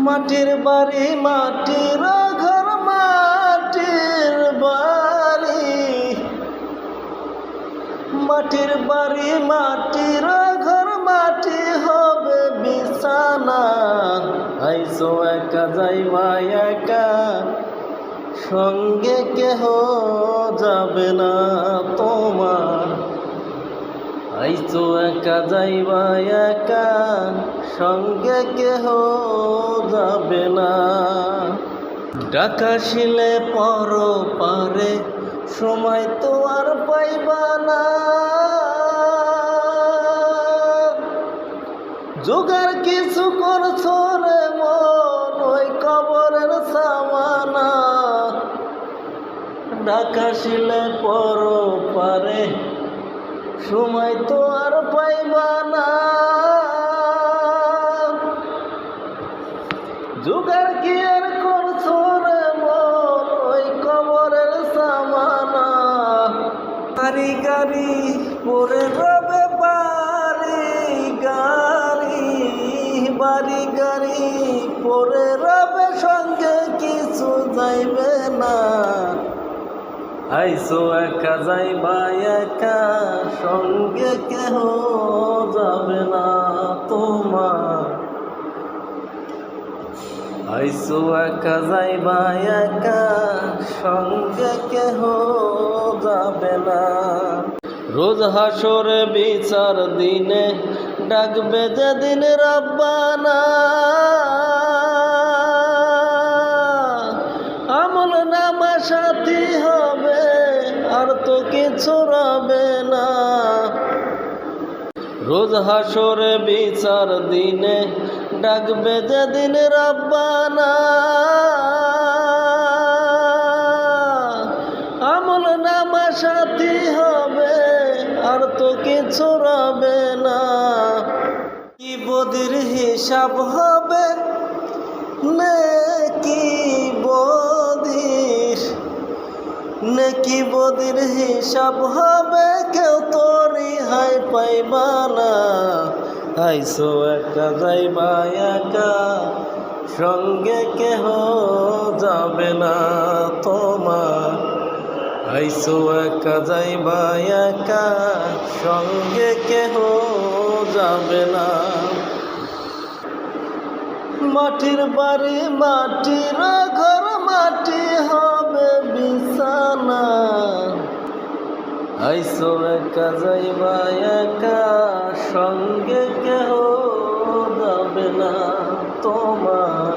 মাটির বাড়ি মাটির ঘর মাটির বাড়ি, মাটির বাড়ি মাটির ঘর মাটি হবে বিছানা। আইসো একা যাইবা একা, সঙ্গে কেহ যাবে না তোমার। আইসো একা যাইবা একা, সঙ্গে কেহ যাবে না। ডাকাশিলে পর পারে, সময় তো আর পাইবা না। জোগাড় কিছু করছো রে মন, ওই কবরের সামানা। ডাকাশিলে পর পারে, সময় তো আর পাইবা না। জোগাড় কি আর করছো রে মন, ওই কবরের সামানা। গাড়ি গাড়ি পরে রবে বাড়ি গাড়ি, বাড়ি গাড়ি পরে রবে, সঙ্গে কিছু যাইবে না। আইসো একা যাইবা একা, সঙ্গে কেহ যাবে না তোমার। আইসো একা যাইবা একা, সঙ্গে কেহ যাবে না। রোজ হাসরে বিচার দিনে, ডাকবে যেদিন রাব্বানা। আমল নামা সাথী হবে, আর তো কিছু রবে না। রোজ হাসরে বিচার দিনে, ডাকবে যেদিন রাব্বানা। আমল নামা সাথী হবে, আর তো কিছু রবে না। কি বদির হিসাব হবে, নেকি বদির, নেকি বদির হিসাব হবে, কেউ তো রেহাই পাইবা না। আইসো একা যাইবা একা, সঙ্গে কেহ যাবে না তোমার। আইসো একা যাইবা একা, সঙ্গে কেহ যাবে না। মাটির বাড়ি মাটির ঘর মাটি হবে বিছানা। আইসো একা যাইবা একা, সঙ্গে কেহ যাবে না তোমার।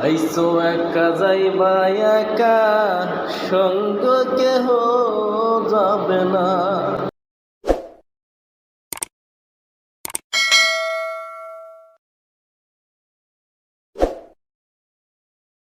আইসো একা যাইবা একা, সঙ্গে কেহ যাবে না।